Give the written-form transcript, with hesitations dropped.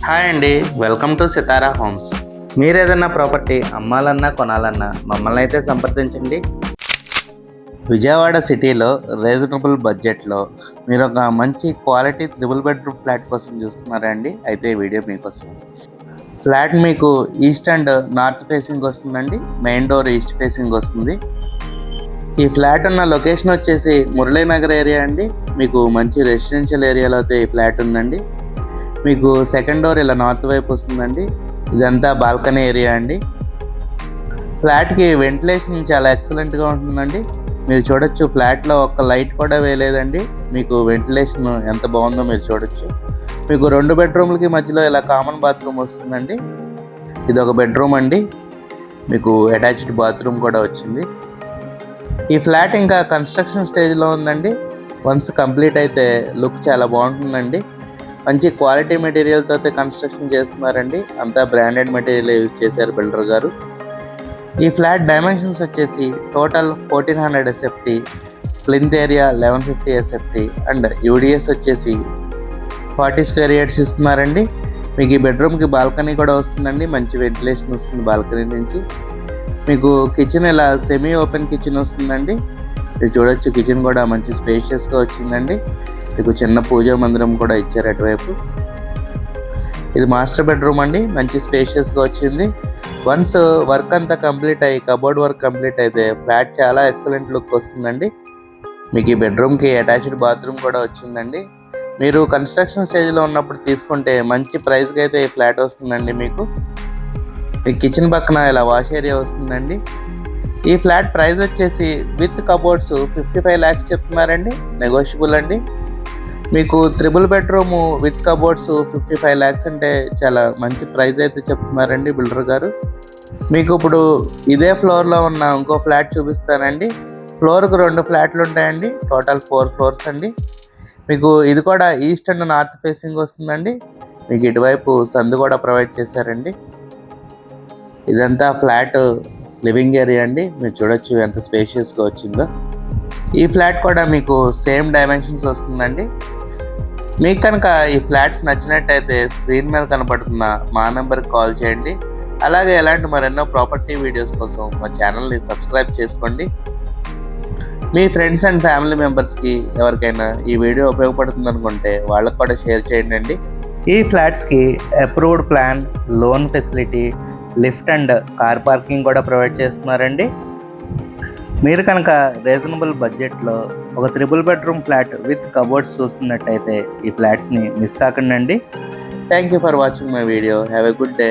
Hi అండి, welcome to Sitara homes. మీరు ఏదైనా ప్రాపర్టీ అమ్మాలన్నా కొనాలన్నా మమ్మల్ని అయితే సంప్రదించండి. విజయవాడ సిటీలో రీజనబుల్ బడ్జెట్లో మీరు ఒక మంచి క్వాలిటీ త్రిబుల్ బెడ్రూమ్ ఫ్లాట్ కోసం చూస్తున్నారా అండి? అయితే ఈ వీడియో మీకోసం. ఫ్లాట్ మీకు ఈస్ట్ అండ్ నార్త్ ఫేసింగ్ వస్తుందండి. మెయిన్ డోర్ ఈస్ట్ ఫేసింగ్ వస్తుంది. ఈ ఫ్లాట్ ఉన్న లొకేషన్ వచ్చేసి మురళీనగర్ ఏరియా అండి. మీకు మంచి రెసిడెన్షియల్ ఏరియాలో అయితే ఈ ఫ్లాట్ ఉందండి. మీకు సెకండ్ డోర్ ఇలా నార్త్ వైపు వస్తుందండి. ఇదంతా బాల్కనీ ఏరియా అండి. ఫ్లాట్కి వెంటిలేషన్ చాలా ఎక్సలెంట్గా ఉంటుందండి. మీరు చూడొచ్చు, ఫ్లాట్లో ఒక్క లైట్ కూడా వేయలేదండి. మీకు వెంటిలేషన్ ఎంత బాగుందో మీరు చూడొచ్చు. మీకు 2 బెడ్రూమ్లకి మధ్యలో ఇలా కామన్ బాత్రూమ్ వస్తుందండి. ఇది ఒక బెడ్రూమ్ అండి. మీకు అటాచ్డ్ బాత్రూమ్ కూడా వచ్చింది. ఈ ఫ్లాట్ ఇంకా కన్స్ట్రక్షన్ స్టేజ్లో ఉందండి. వన్స్ కంప్లీట్ అయితే లుక్ చాలా బాగుంటుందండి. మంచి క్వాలిటీ మెటీరియల్తో అయితే కన్స్ట్రక్షన్ చేస్తున్నారండి. అంతా బ్రాండెడ్ మెటీరియల్ యూజ్ చేశారు బిల్డర్ గారు. ఈ ఫ్లాట్ డైమెన్షన్స్ వచ్చేసి total 1400 SFT, plinth area 1150 SFT and UDS వచ్చేసి 40 స్క్వేర్ యార్డ్స్ ఇస్తున్నారండి. మీకు ఈ బెడ్రూమ్కి బాల్కనీ కూడా వస్తుందండి. మంచి వెంటిలేషన్ వస్తుంది బాల్కనీ నుంచి. మీకు కిచెన్ ఇలా సెమీ ఓపెన్ కిచెన్ వస్తుందండి. మీరు చూడొచ్చు, కిచెన్ కూడా మంచి స్పేషియస్గా వచ్చిందండి. మీకు చిన్న పూజా మందిరం కూడా ఇచ్చారు అటువైపు. ఇది మాస్టర్ బెడ్రూమ్ అండి. మంచి స్పేషియస్గా వచ్చింది. వన్స్ వర్క్ అంతా కంప్లీట్ అయ్యి కబోర్డ్ వర్క్ కంప్లీట్ అయితే ఫ్లాట్ చాలా ఎక్సలెంట్ లుక్ వస్తుందండి. మీకు ఈ బెడ్రూమ్కి అటాచ్డ్ బాత్రూమ్ కూడా వచ్చిందండి. మీరు కన్స్ట్రక్షన్ స్టేజ్లో ఉన్నప్పుడు తీసుకుంటే మంచి ప్రైస్కి అయితే ఈ ఫ్లాట్ వస్తుందండి. మీకు కిచెన్ పక్కన ఇలా వాష్ ఏరియా వస్తుందండి. ఈ ఫ్లాట్ ప్రైస్ వచ్చేసి విత్ కబోర్డ్స్ 55 lakhs చెప్తున్నారండి. నెగోషియబుల్ అండి. మీకు triple bedroom with cupboards 55 lakhs అంటే చాలా మంచి ప్రైస్ అయితే చెప్తున్నారండి బిల్డర్ గారు. మీకు ఇప్పుడు ఇదే ఫ్లోర్లో ఉన్న ఇంకో ఫ్లాట్ చూపిస్తానండి. ఫ్లోర్కు 2 ఫ్లాట్లు ఉంటాయండి. టోటల్ 4 floors అండి. మీకు ఇది కూడా ఈస్ట్ అండ్ నార్త్ ఫేసింగ్ వస్తుందండి. మీకు ఇటువైపు సందు కూడా ప్రొవైడ్ చేశారండి. ఇదంతా ఫ్లాట్ లివింగ్ ఏరియా అండి. మీరు చూడొచ్చు ఎంత స్పేషియస్గా వచ్చిందో. ఈ ఫ్లాట్ కూడా మీకు సేమ్ డైమెన్షన్స్ వస్తుందండి. మీకు కనుక ఈ ఫ్లాట్స్ నచ్చినట్టయితే స్క్రీన్ మీద కనపడుతున్న మా నెంబర్కి కాల్ చేయండి. అలాగే ఎలాంటి మరెన్నో ప్రాపర్టీ వీడియోస్ కోసం మా ఛానల్ని సబ్స్క్రైబ్ చేసుకోండి. మీ ఫ్రెండ్స్ అండ్ ఫ్యామిలీ మెంబర్స్కి ఎవరికైనా ఈ వీడియో ఉపయోగపడుతుంది అనుకుంటే వాళ్ళకు కూడా షేర్ చేయండి. ఈ ఫ్లాట్స్కి approved plan, loan facility, lift and car parking కూడా ప్రొవైడ్ చేస్తున్నారండి. మీరు కనుక రీజనబుల్ బడ్జెట్లో ఒక triple bedroom flat with cupboards చూస్తున్నట్టయితే ఈ ఫ్లాట్స్ని మిస్ కాకండి. Thank you for watching my video. Have a good day.